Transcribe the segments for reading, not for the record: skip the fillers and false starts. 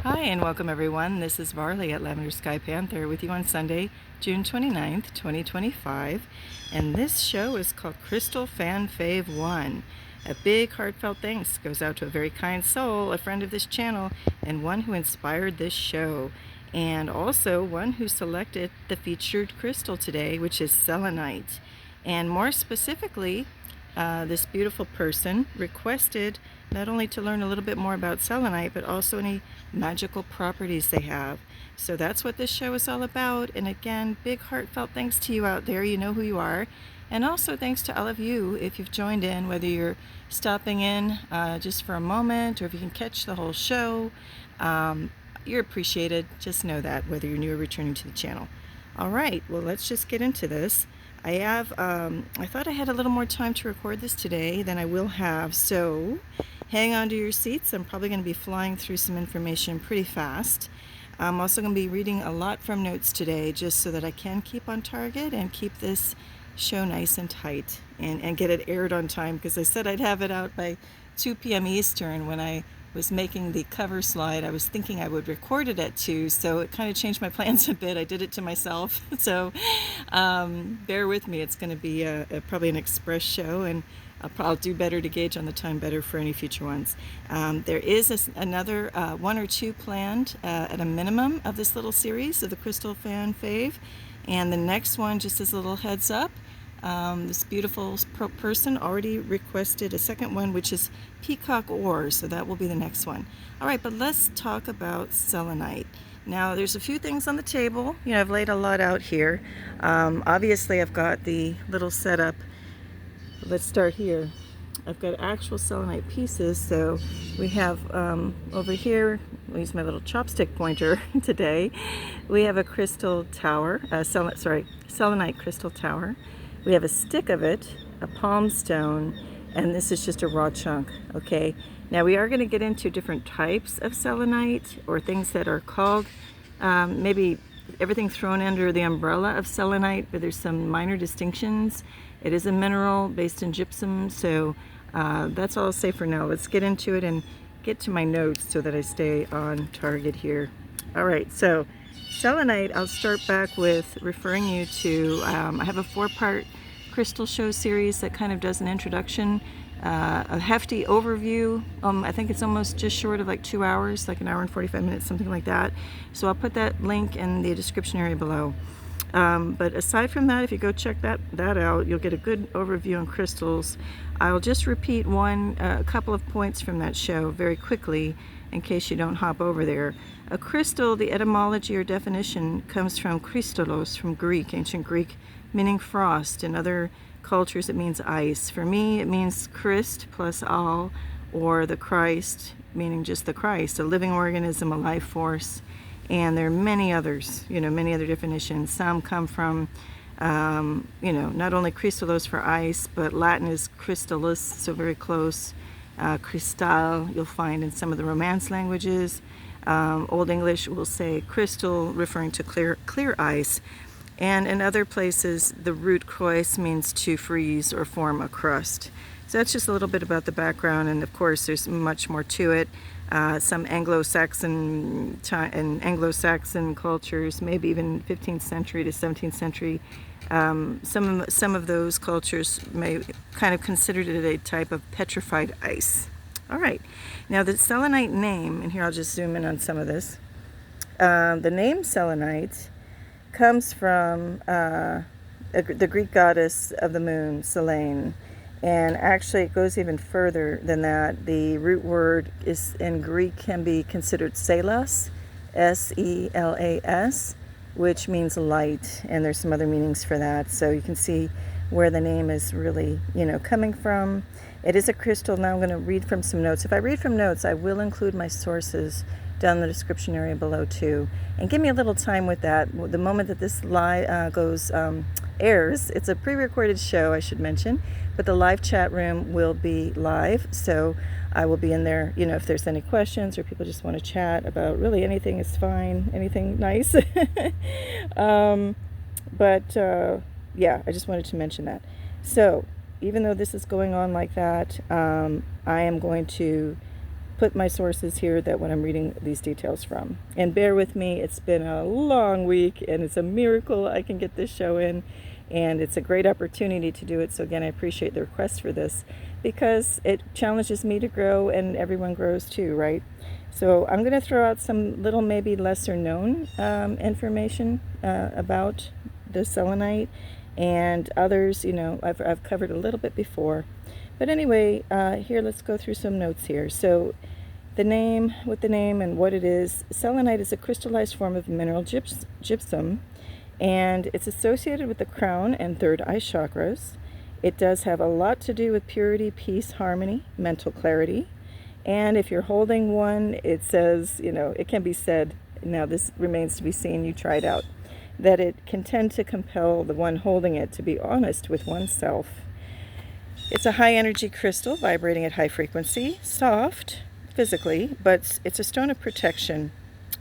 Hi and welcome everyone. This is Varleigh at Lavender Sky Panther with you on Sunday, June 29th, 2025. And this show is called Crystal Fan Fav 1. A big heartfelt thanks goes out to a very kind soul, a friend of this channel, and one who inspired this show. And also one who selected the featured crystal today, which is selenite. And more specifically, this beautiful person requested not only to learn a little bit more about selenite, but also any magical properties they have. So that's what this show is all about. And again, big heartfelt thanks to you out there. You know who you are. And also thanks to all of you if you've joined in, whether you're stopping in just for a moment or if you can catch the whole show. You're appreciated. Just know that, whether you're new or returning to the channel. All right, well, let's just get into this. I thought I had a little more time to record this today than I will have, so hang on to your seats. I'm probably going to be flying through some information pretty fast. I'm also going to be reading a lot from notes today just so that I can keep on target and keep this show nice and tight and get it aired on time, because I said I'd have it out by 2 p.m. Eastern. When I was making the cover slide, I was thinking I would record it at 2, so it kind of changed my plans a bit. I did it to myself, so bear with me. It's going to be probably an express show, and I'll do better to gauge on the time better for any future ones. There is another 1 or 2 planned at a minimum of this little series of the Crystal Fan Fave, and the next one, just as a little heads up, this beautiful person already requested a second one, which is peacock ore, so that will be the next one. All right, but let's talk about selenite. Now, there's a few things on the table. You know, I've laid a lot out here. Obviously, I've got the little setup. Let's start here. I've got actual selenite pieces, so we have over here, I'll use my little chopstick pointer today. We have a crystal tower, selenite crystal tower. We have a stick of it, a palm stone, and this is just a raw chunk, okay? Now we are going to get into different types of selenite, or things that are called, maybe everything thrown under the umbrella of selenite, but there's some minor distinctions. It is a mineral based in gypsum, so that's all I'll say for now. Let's get into it and get to my notes so that I stay on target here. All right, so selenite, I'll start back with referring you to, I have a 4-part crystal show series that kind of does an introduction, a hefty overview. I think it's almost just short of like 2 hours, like 1 hour and 45 minutes, something like that. So I'll put that link in the description area below. But aside from that, if you go check that out, you'll get a good overview on crystals. I'll just repeat a couple of points from that show very quickly in case you don't hop over there. A crystal, the etymology or definition comes from Christolos, from Greek, ancient Greek, meaning frost. In other cultures, it means ice. For me, it means Christ plus all, or the Christ, meaning just the Christ, a living organism, a life force. And there are many others, many other definitions. Some come from, not only Christolos for ice, but Latin is crystallis, so very close. Crystal, you'll find in some of the Romance languages. Old English will say crystal, referring to clear ice. And in other places, the root krois means to freeze or form a crust. So that's just a little bit about the background, and of course there's much more to it. Some Anglo-Saxon cultures, maybe even 15th century to 17th century, some of those cultures may kind of considered it a type of petrified ice. All right, now the selenite name, and here I'll just zoom in on some of this. The name selenite comes from the Greek goddess of the moon, Selene. And actually it goes even further than that. The root word is in Greek can be considered selas, S-E-L-A-S, which means light, and there's some other meanings for that. So you can see where the name is really, coming from. It is a crystal. Now I'm going to read from some notes. If I read from notes, I will include my sources down in the description area below too. And give me a little time with that. The moment that this live airs, it's a pre-recorded show, I should mention, but the live chat room will be live, so I will be in there. If there's any questions or people just want to chat about really anything, is fine, anything nice. Yeah, I just wanted to mention that. So even though this is going on like that, I am going to put my sources here that when I'm reading these details from. And bear with me, it's been a long week, and it's a miracle I can get this show in, and it's a great opportunity to do it. So again, I appreciate the request for this because it challenges me to grow, and everyone grows too, right? So I'm going to throw out some little, maybe lesser known information about the selenite, and others, I've covered a little bit before. But anyway, here, let's go through some notes here. So the name and what it is. Selenite is a crystallized form of mineral gypsum, and it's associated with the crown and third eye chakras. It does have a lot to do with purity, peace, harmony, mental clarity. And if you're holding one, it says, it can be said, now this remains to be seen, you try it out, that it can tend to compel the one holding it to be honest with oneself. It's a high energy crystal vibrating at high frequency, soft physically, but it's a stone of protection,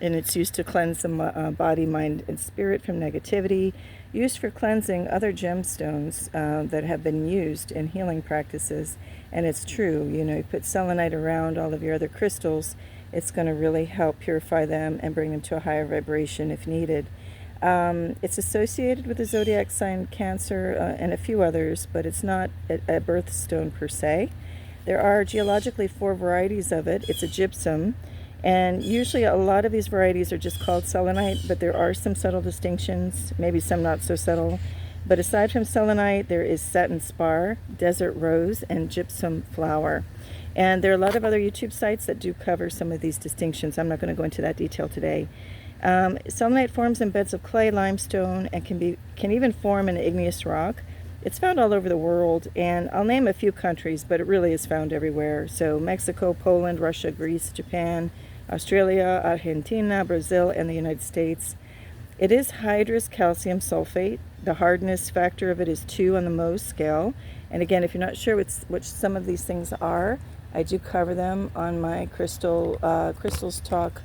and it's used to cleanse the body, mind, and spirit from negativity, used for cleansing other gemstones that have been used in healing practices. And it's true, you put selenite around all of your other crystals, it's going to really help purify them and bring them to a higher vibration if needed. It's associated with the zodiac sign Cancer and a few others, but it's not a birthstone per se. There are geologically 4 varieties of it. It's a gypsum, and usually a lot of these varieties are just called selenite, but there are some subtle distinctions, maybe some not so subtle. But aside from selenite, there is satin spar, desert rose, and gypsum flower. And there are a lot of other YouTube sites that do cover some of these distinctions. I'm not going to go into that detail today. Selenite forms in beds of clay, limestone, and can even form in igneous rock. It's found all over the world, and I'll name a few countries, but it really is found everywhere. So Mexico, Poland, Russia, Greece, Japan, Australia, Argentina, Brazil, and the United States. It is hydrous calcium sulfate. The hardness factor of it is 2 on the Mohs scale. And again, if you're not sure which some of these things are, I do cover them on my Crystals Talk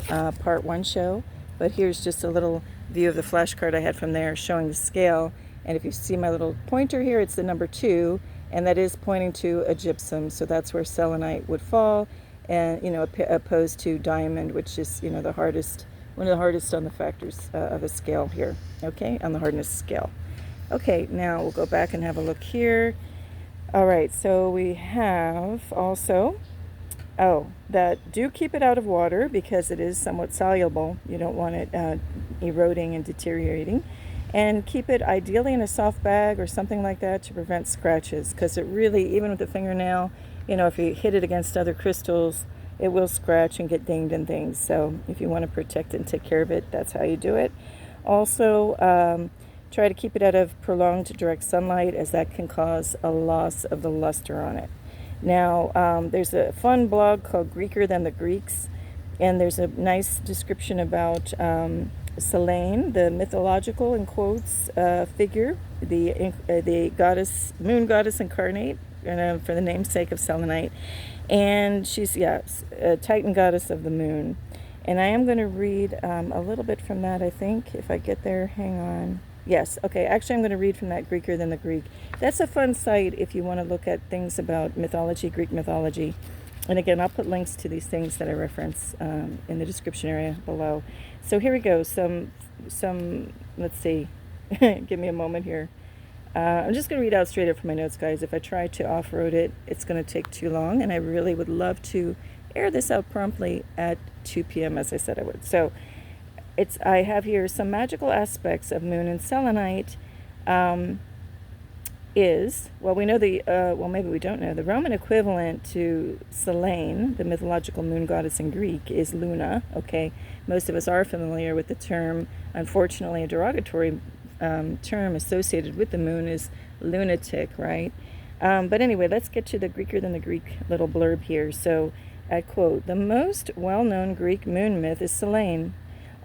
Part 1 show. But here's just a little view of the flashcard I had from there showing the scale. And if you see my little pointer here, it's the number 2, and that is pointing to a gypsum. So that's where selenite would fall, and opposed to diamond, which is the hardest, one of the hardest on the factors of a scale here. Okay, on the hardness scale. Okay, now we'll go back and have a look here. All right, so we have also, that do keep it out of water because it is somewhat soluble. You don't want it eroding and deteriorating. And keep it ideally in a soft bag or something like that to prevent scratches, because it really, even with the fingernail, if you hit it against other crystals, it will scratch and get dinged and things. So if you want to protect it and take care of it, that's how you do it. Also, try to keep it out of prolonged direct sunlight, as that can cause a loss of the luster on it. Now, there's a fun blog called Greeker Than the Greeks, and there's a nice description about Selene, the mythological, in quotes, figure, the goddess, moon goddess incarnate, for the namesake of selenite. And she's, a Titan goddess of the moon. And I am going to read a little bit from that, I think, if I get there. Hang on. Yes, okay, actually I'm going to read from that Greeker Than the Greek. That's a fun site if you want to look at things about mythology, Greek mythology. And again, I'll put links to these things that I reference in the description area below. So here we go. Some let's see. Give me a moment here. I'm just going to read out straight up from my notes, guys. If I try to off-road it, it's going to take too long, and I really would love to air this out promptly at 2 p.m. as I said I would. So I have here some magical aspects of moon and selenite. We know maybe we don't know, the Roman equivalent to Selene, the mythological moon goddess in Greek, is Luna. Okay, most of us are familiar with the term. Unfortunately, a derogatory term associated with the moon is lunatic, right? But anyway, let's get to the Greeker Than the Greek little blurb here. So I quote, "The most well-known Greek moon myth is Selene,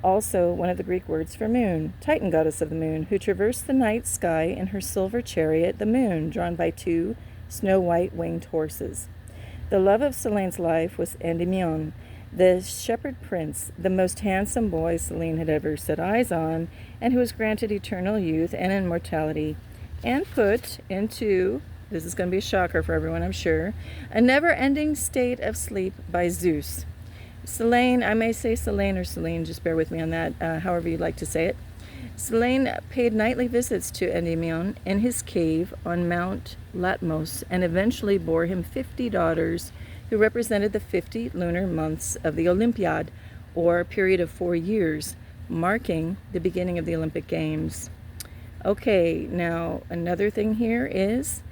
also one of the Greek words for moon, Titan goddess of the moon, who traversed the night sky in her silver chariot, the moon, drawn by 2 snow-white winged horses. The love of Selene's life was Endymion, the shepherd prince, the most handsome boy Selene had ever set eyes on, and who was granted eternal youth and immortality, and put into This is going to be a shocker for everyone, I'm sure. A never-ending state of sleep by Zeus. Selene, I may say Selene or Selene, just bear with me on that, however you'd like to say it. Selene paid nightly visits to Endymion in his cave on Mount Latmos and eventually bore him 50 daughters who represented the 50 lunar months of the Olympiad, or a period of 4 years, marking the beginning of the Olympic Games. Okay, now another thing here is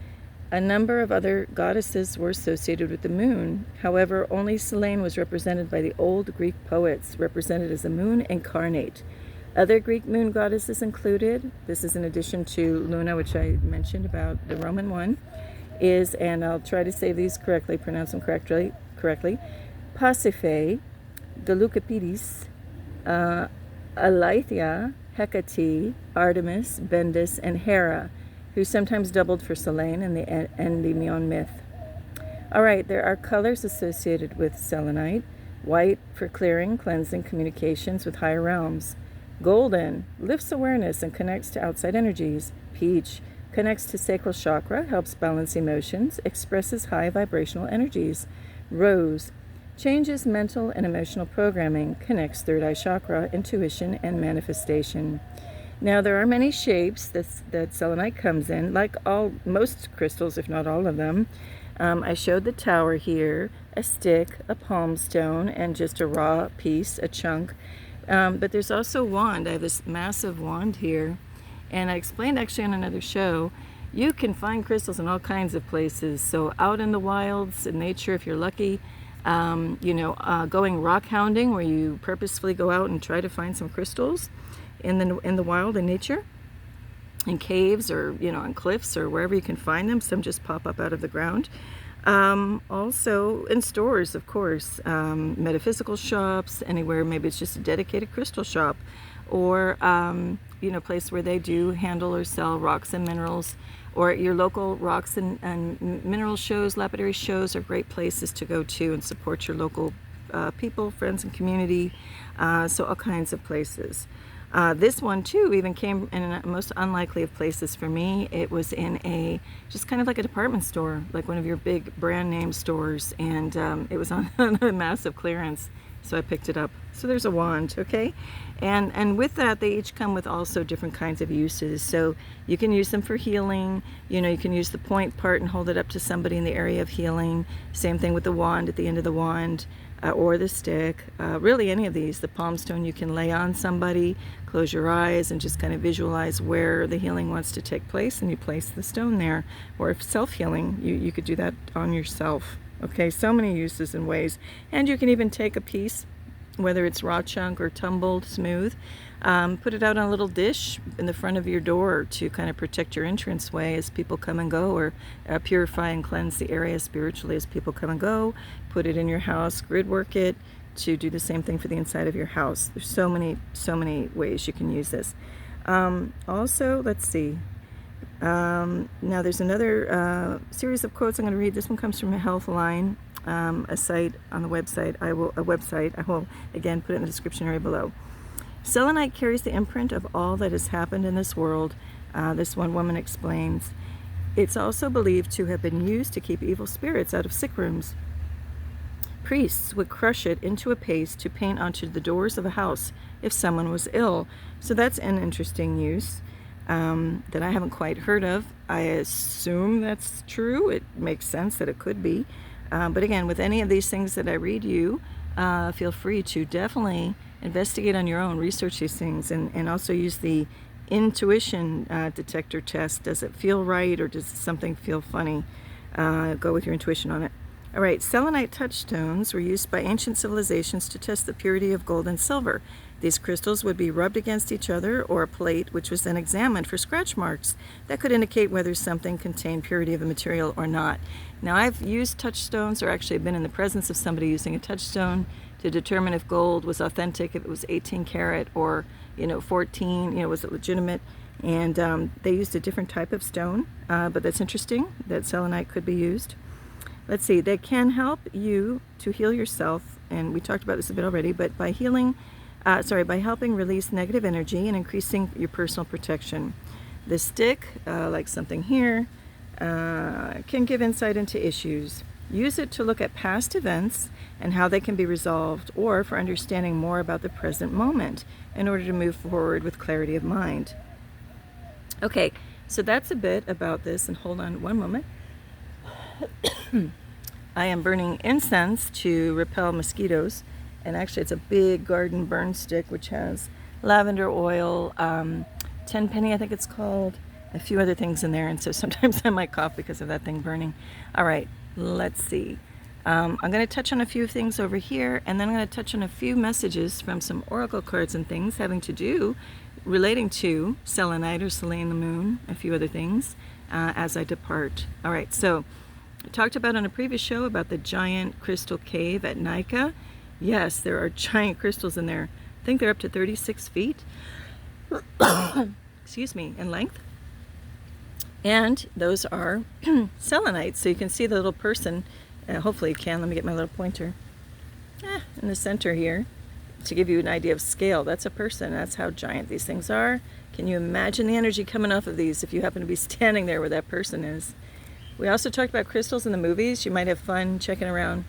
a number of other goddesses were associated with the moon. However, only Selene was represented by the old Greek poets, represented as the moon incarnate. Other Greek moon goddesses included, this is in addition to Luna, which I mentioned about the Roman one, is, and I'll try to say these correctly, pronounce them correctly, Pasiphae, Geleucopedis, Aletheia, Hecate, Artemis, Bendis, and Hera, who sometimes doubled for Selene in the Endymion myth. All right, there are colors associated with selenite. White for clearing, cleansing, communications with higher realms. Golden lifts awareness and connects to outside energies. Peach connects to sacral chakra, helps balance emotions, expresses high vibrational energies. Rose changes mental and emotional programming, connects third eye chakra, intuition, and manifestation. Now, there are many shapes that selenite comes in, like most crystals, if not all of them. I showed the tower here, a stick, a palm stone, and just a raw piece, a chunk. But there's also a wand. I have this massive wand here, and I explained actually on another show, you can find crystals in all kinds of places. So out in the wilds, in nature, if you're lucky, going rock hounding, where you purposefully go out and try to find some crystals in the wild, in nature, in caves, or on cliffs, or wherever you can find them. Some just pop up out of the ground. Also in stores, of course, metaphysical shops, anywhere. Maybe it's just a dedicated crystal shop, or place where they do handle or sell rocks and minerals, or your local rocks and mineral shows, lapidary shows are great places to go to and support your local people, friends, and community. So all kinds of places. This one too even came in a most unlikely of places for me. It was in just kind of like a department store, like one of your big brand name stores, and it was on a massive clearance, so I picked it up. So there's a wand, okay? And with that, they each come with also different kinds of uses. So you can use them for healing. You can use the point part and hold it up to somebody in the area of healing. Same thing with the wand at the end of the wand. Or the stick, really any of these. The palm stone you can lay on somebody, close your eyes, and just kind of visualize where the healing wants to take place, and you place the stone there. Or if self-healing, you could do that on yourself. Okay, so many uses and ways. And you can even take a piece, whether it's raw chunk or tumbled smooth, put it out on a little dish in the front of your door to kind of protect your entranceway as people come and go, or purify and cleanse the area spiritually as people come and go. Put it in your house, grid work it to do the same thing for the inside of your house. There's so many ways you can use this. Also, let's see. Now there's another series of quotes I'm going to read. This one comes from Healthline, a site on the website. I will again put it in the description area below. Selenite carries the imprint of all that has happened in this world. This one woman explains. It's also believed to have been used to keep evil spirits out of sick rooms. Priests would crush it into a paste to paint onto the doors of a house if someone was ill. So that's an interesting use that I haven't quite heard of. I assume that's true. It makes sense that it could be. But again, with any of these things that I read you, feel free to definitely investigate on your own, research these things, and also use the intuition detector test. Does it feel right, or does something feel funny? Go with your intuition on it. All right, selenite touchstones were used by ancient civilizations to test the purity of gold and silver. These crystals would be rubbed against each other or a plate, which was then examined for scratch marks that could indicate whether something contained purity of the material or not. Now, I've used touchstones, or actually been in the presence of somebody using a touchstone to determine if gold was authentic, if it was 18 karat or 14, was it legitimate? And they used a different type of stone, but that's interesting that selenite could be used. Let's see, they can help you to heal yourself, and we talked about this a bit already, but by by helping release negative energy and increasing your personal protection. The stick, like something here, can give insight into issues. Use it to look at past events and how they can be resolved, or for understanding more about the present moment in order to move forward with clarity of mind. Okay, so that's a bit about this, and hold on one moment. I am burning incense to repel mosquitoes, and actually it's a big garden burn stick which has lavender oil, 10-penny I think it's called, a few other things in there, and so sometimes I might cough because of that thing burning. All right, let's see. I'm going to touch on a few things over here, and then I'm going to touch on a few messages from some oracle cards and things having to do, relating to selenite or Selene the moon, a few other things, as I depart. All right, so I talked about on a previous show about the giant crystal cave at Nicola. Yes, there are giant crystals in there. I think they're up to 36 feet, excuse me, in length. And those are selenite. So you can see the little person, hopefully you can, let me get my little pointer, in the center here, to give you an idea of scale. That's a person. That's how giant these things are. Can you imagine the energy coming off of these if you happen to be standing there where that person is? We also talked about crystals in the movies. You might have fun checking around.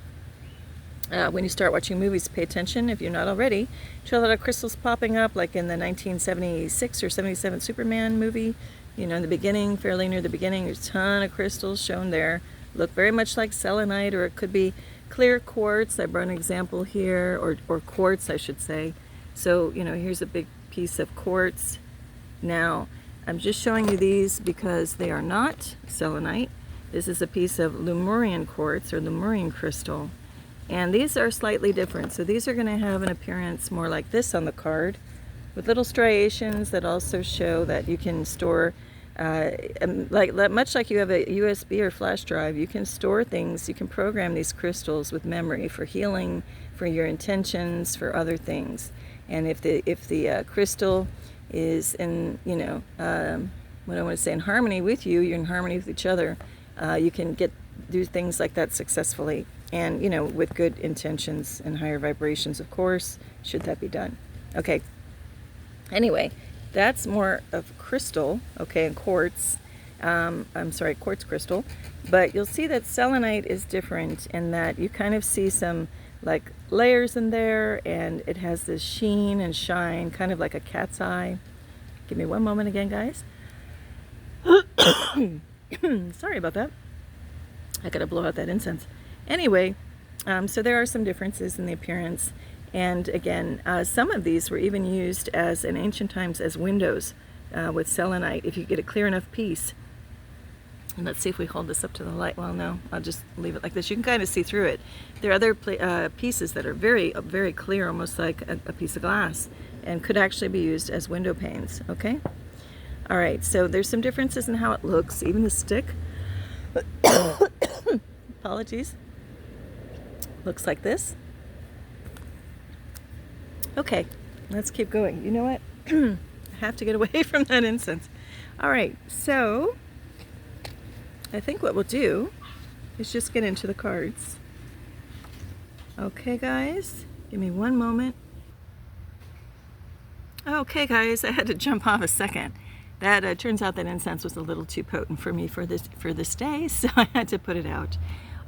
When you start watching movies, pay attention, if you're not already, to a lot of crystals popping up, like in the 1976 or 77 Superman movie. You know, in the beginning, fairly near the beginning, there's a ton of crystals shown there. Look very much like selenite, or it could be clear quartz. I brought an example here, or quartz, I should say. So, you know, here's a big piece of quartz. Now, I'm just showing you these because they are not selenite. This is a piece of Lemurian quartz, or Lemurian crystal. And these are slightly different. So these are going to have an appearance more like this on the card, with little striations that also show that you can store, much like you have a USB or flash drive, you can store things, you can program these crystals with memory for healing, for your intentions, for other things. And if the crystal is in, you know, what I want to say, in harmony with you, you're in harmony with each other, you can do things like that successfully. And, you know, with good intentions and higher vibrations, of course, should that be done. Okay. Anyway, that's more of crystal, okay, and quartz. Quartz crystal. But you'll see that selenite is different in that you kind of see some, like, layers in there, and it has this sheen and shine, kind of like a cat's eye. Give me one moment again, guys. Sorry about that. I gotta blow out that incense. Anyway, so there are some differences in the appearance, and again, some of these were even used as, in ancient times, as windows with selenite, if you get a clear enough piece. And let's see if we hold this up to the light. Well, no, I'll just leave it like this. You can kind of see through it. There are other pieces that are very, very clear, almost like a piece of glass, and could actually be used as window panes, okay? All right, so there's some differences in how it looks, even the stick. Apologies. Looks like this. Okay, let's keep going. You know what? I have to get away from that incense. All right, so I think what we'll do is just get into the cards. Okay, guys, give me one moment. Okay, guys, I had to jump off a second. That turns out that incense was a little too potent for me for this day, so I had to put it out.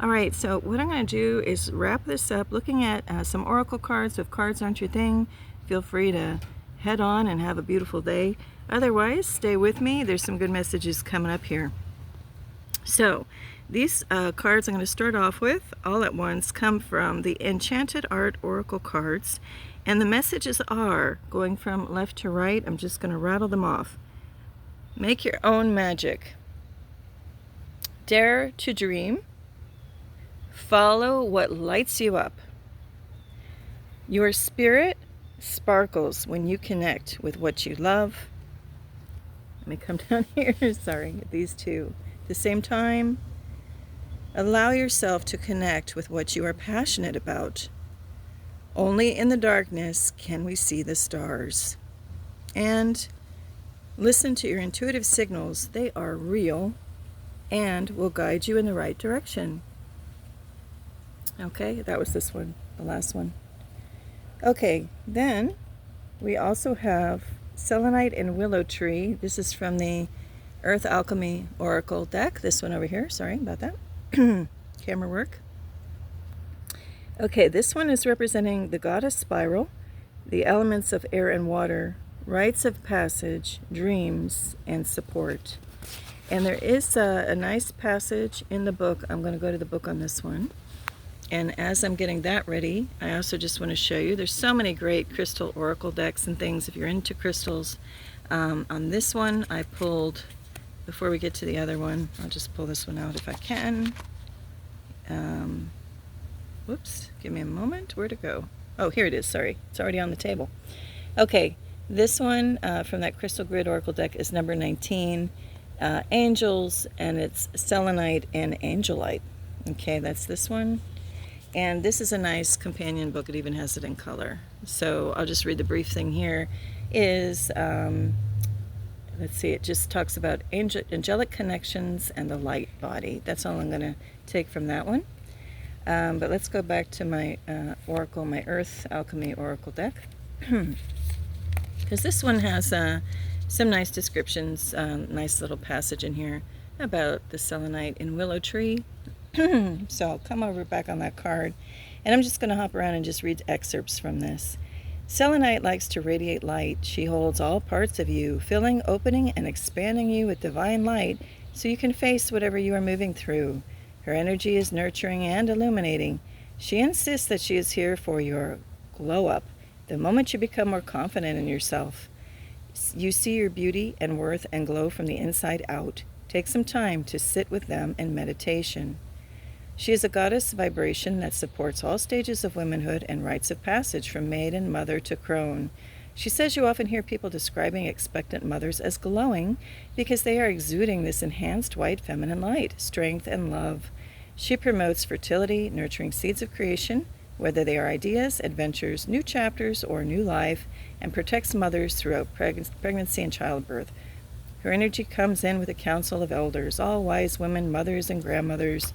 All right, so what I'm going to do is wrap this up looking at some oracle cards. So if cards aren't your thing, feel free to head on and have a beautiful day. Otherwise, stay with me. There's some good messages coming up here. So these cards I'm going to start off with all at once come from the Enchanted Art Oracle cards. And the messages are going from left to right. I'm just going to rattle them off. Make your own magic. Dare to dream. Follow what lights you up. Your spirit sparkles when you connect with what you love. Let me come down here. Sorry, these two. At the same time, allow yourself to connect with what you are passionate about. Only in the darkness can we see the stars. And listen to your intuitive signals. They are real and will guide you in the right direction. Okay, that was this one, the last one. Okay, then we also have Selenite and Willow Tree. This is from the Earth Alchemy Oracle deck. This one over here. Sorry about that. Camera work. Okay, this one is representing the goddess spiral, the elements of air and water, rites of passage, dreams, and support. And there is a nice passage in the book. I'm going to go to the book on this one. And as I'm getting that ready, I also just want to show you, there's so many great crystal oracle decks and things if you're into crystals. On this one, I pulled, before we get to the other one, I'll just pull this one out if I can. Whoops, give me a moment. Where'd it go? Oh, here it is, sorry. It's already on the table. Okay, this one from that Crystal Grid Oracle deck is number 19, Angels, and it's Selenite and Angelite. Okay, that's this one. And this is a nice companion book. It even has it in color. So I'll just read the brief thing here. Let's see, it just talks about angelic connections and the light body. That's all I'm going to take from that one. But let's go back to my Oracle, my Earth Alchemy Oracle deck. Because this one has some nice descriptions, nice little passage in here about the selenite in willow tree. So I'll come over back on that card, and I'm just going to hop around and just read excerpts from this. Selenite likes to radiate light. She holds all parts of you, filling, opening, and expanding you with divine light so you can face whatever you are moving through. Her energy is nurturing and illuminating. She insists that she is here for your glow up. The moment you become more confident in yourself, you see your beauty and worth and glow from the inside out. Take some time to sit with them in meditation. She is a goddess vibration that supports all stages of womanhood and rites of passage from maiden, mother to crone. She says you often hear people describing expectant mothers as glowing because they are exuding this enhanced white feminine light, strength, and love. She promotes fertility, nurturing seeds of creation, whether they are ideas, adventures, new chapters, or new life, and protects mothers throughout pregnancy and childbirth. Her energy comes in with a council of elders, all wise women, mothers, and grandmothers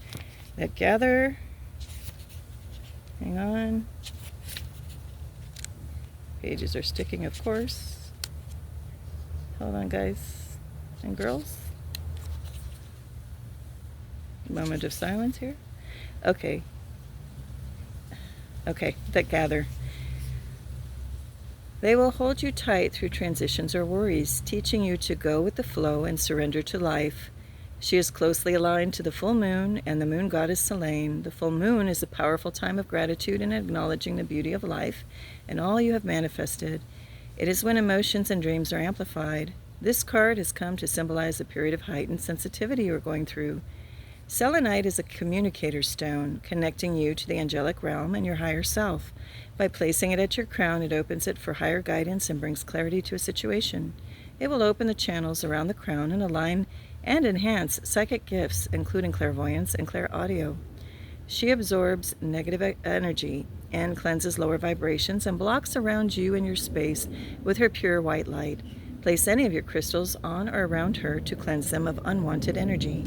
that gather. Hang on. Pages are sticking, of course. Hold on, guys and girls. Moment of silence here. Okay. Okay, that gather. They will hold you tight through transitions or worries, teaching you to go with the flow and surrender to life. She is closely aligned to the full moon and the moon goddess Selene. The full moon is a powerful time of gratitude and acknowledging the beauty of life and all you have manifested. It is when emotions and dreams are amplified. This card has come to symbolize a period of heightened sensitivity you are going through. Selenite is a communicator stone, connecting you to the angelic realm and your higher self. By placing it at your crown, it opens it for higher guidance and brings clarity to a situation. It will open the channels around the crown and align and enhance psychic gifts, including clairvoyance and clairaudio. She absorbs negative energy and cleanses lower vibrations and blocks around you and your space with her pure white light. Place any of your crystals on or around her to cleanse them of unwanted energy.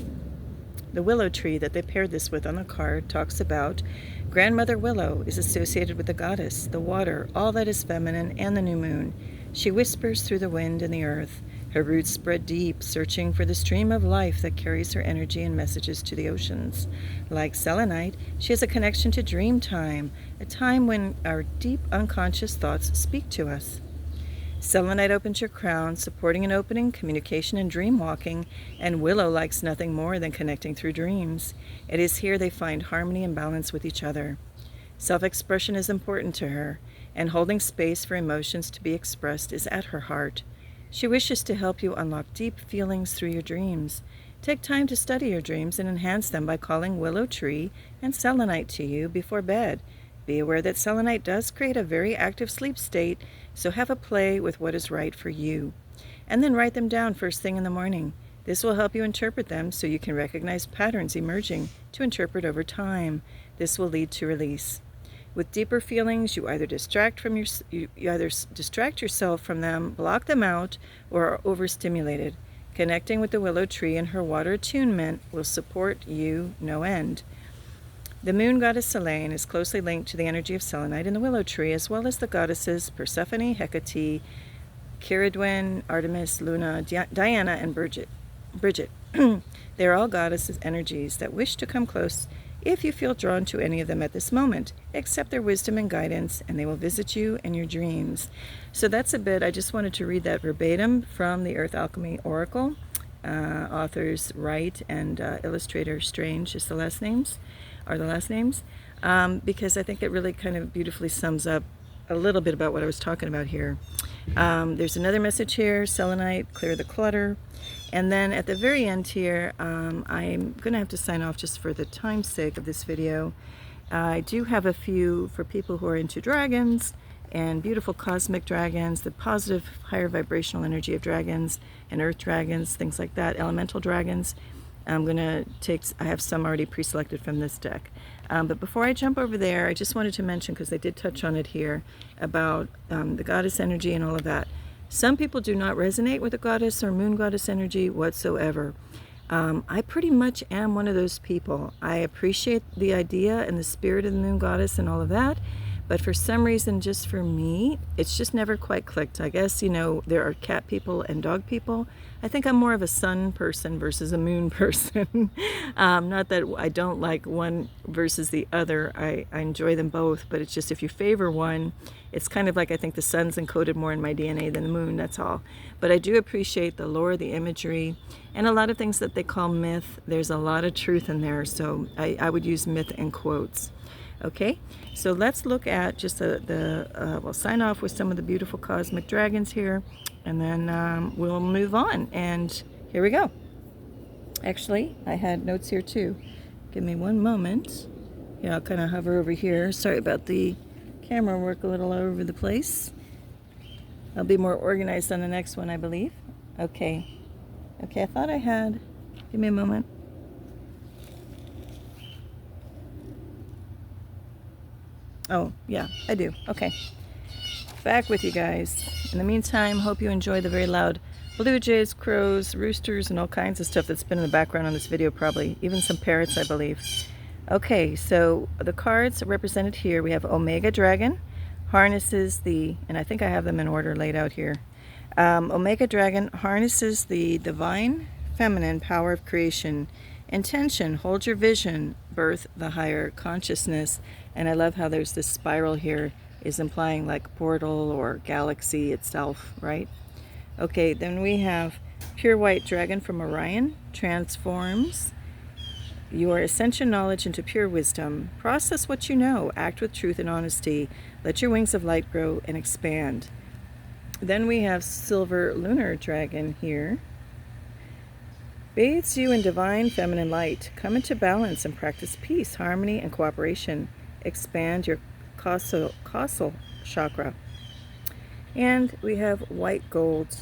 The willow tree that they paired this with on the card talks about Grandmother Willow is associated with the goddess, the water, all that is feminine, and the new moon. She whispers through the wind and the earth. Her roots spread deep, searching for the stream of life that carries her energy and messages to the oceans. Like selenite, she has a connection to dream time, a time when our deep unconscious thoughts speak to us. Selenite opens your crown, supporting an opening, communication, and dream walking, and Willow likes nothing more than connecting through dreams. It is here they find harmony and balance with each other. Self-expression is important to her, and holding space for emotions to be expressed is at her heart. She wishes to help you unlock deep feelings through your dreams. Take time to study your dreams and enhance them by calling Willow Tree and Selenite to you before bed. Be aware that selenite does create a very active sleep state, so have a play with what is right for you. And then write them down first thing in the morning. This will help you interpret them so you can recognize patterns emerging to interpret over time. This will lead to release. With deeper feelings, you either distract yourself from them, block them out, or are overstimulated. Connecting with the willow tree and her water attunement will support you no end. The moon goddess Selene is closely linked to the energy of selenite in the willow tree, as well as the goddesses Persephone, Hecate, Ceridwen, Artemis, Luna, Diana, and Bridget. Bridget. They are all goddesses' energies that wish to come close if you feel drawn to any of them at this moment. Accept their wisdom and guidance, and they will visit you in your dreams. So that's a bit, I just wanted to read that verbatim from the Earth Alchemy Oracle. Authors Wright and Illustrator Strange is the last names, because I think it really kind of beautifully sums up a little bit about what I was talking about here. There's another message here, selenite, clear the clutter. And then at the very end here, I'm going to have to sign off just for the time's sake of this video. I do have a few for people who are into dragons and beautiful cosmic dragons, the positive higher vibrational energy of dragons and earth dragons, things like that, elemental dragons. I have some already pre-selected from this deck. But before I jump over there, I just wanted to mention, because I did touch on it here, about the goddess energy and all of that. Some people do not resonate with the goddess or moon goddess energy whatsoever. I pretty much am one of those people. I appreciate the idea and the spirit of the moon goddess and all of that, but for some reason, just for me, it's just never quite clicked. I guess, there are cat people and dog people. I think I'm more of a sun person versus a moon person. Not that I don't like one versus the other. I enjoy them both, but it's just if you favor one, it's kind of like I think the sun's encoded more in my DNA than the moon, that's all. But I do appreciate the lore, the imagery, and a lot of things that they call myth. There's a lot of truth in there, so I would use myth in quotes. Okay, so let's look at just we'll sign off with some of the beautiful cosmic dragons here, and then we'll move on. And here we go. Actually, I had notes here too. Give me one moment. Yeah, I'll kind of hover over here. Sorry about the camera work a little all over the place. I'll be more organized on the next one, I believe. Okay, I thought I had. Give me a moment. Oh, yeah, I do. Okay. Back with you guys. In the meantime, hope you enjoy the very loud blue jays, crows, roosters, and all kinds of stuff that's been in the background on this video probably. Even some parrots, I believe. Okay, so the cards represented here, we have Omega Dragon, harnesses and I think I have them in order laid out here. Omega Dragon harnesses the divine feminine power of creation. Intention, hold your vision, birth the higher consciousness. And I love how there's this spiral here, is implying like portal or galaxy itself, right? Okay, then we have Pure White Dragon from Orion, transforms your ascension knowledge into pure wisdom. Process what you know, act with truth and honesty. Let your wings of light grow and expand. Then we have Silver Lunar Dragon here. Bathes you in divine feminine light. Come into balance and practice peace, harmony, and cooperation. Expand your causal chakra. And we have White Gold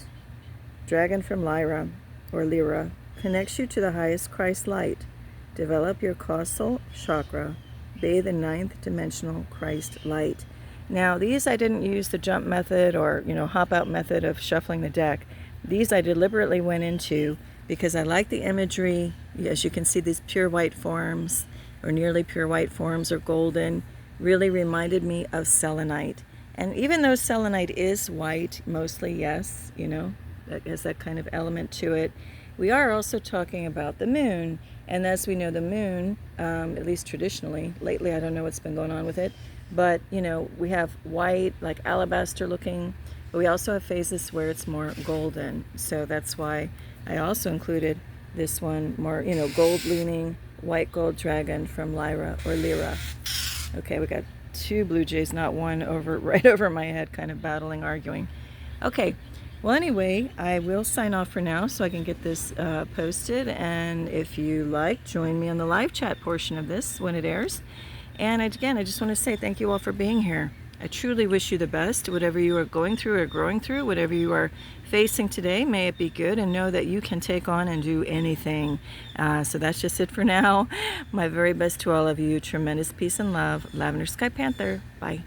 Dragon from Lyra, or Lyra. Connects you to the highest Christ light. Develop your causal chakra. Bathe in ninth dimensional Christ light. Now, these I didn't use the jump method or, hop out method of shuffling the deck. These I deliberately went into because I like the imagery. As you can see, these pure white forms, or nearly pure white forms, or golden, really reminded me of selenite. And even though selenite is white, mostly, yes, that has that kind of element to it, we are also talking about the moon. And as we know, the moon, at least traditionally, lately I don't know what's been going on with it, but, we have white, like alabaster looking, but we also have phases where it's more golden. So that's why I also included this one, more, gold leaning, White Gold Dragon from Lyra, or Lyra. Okay, we got two blue jays, not one, right over my head, kind of battling, arguing. Okay, well, anyway, I will sign off for now so I can get this posted. And if you like, join me on the live chat portion of this when it airs. And again, I just want to say thank you all for being here. I truly wish you the best, whatever you are going through or growing through, whatever you are facing today, may it be good, and know that you can take on and do anything. So that's just it for now. My very best to all of you. Tremendous peace and love. Lavender Sky Panther. Bye.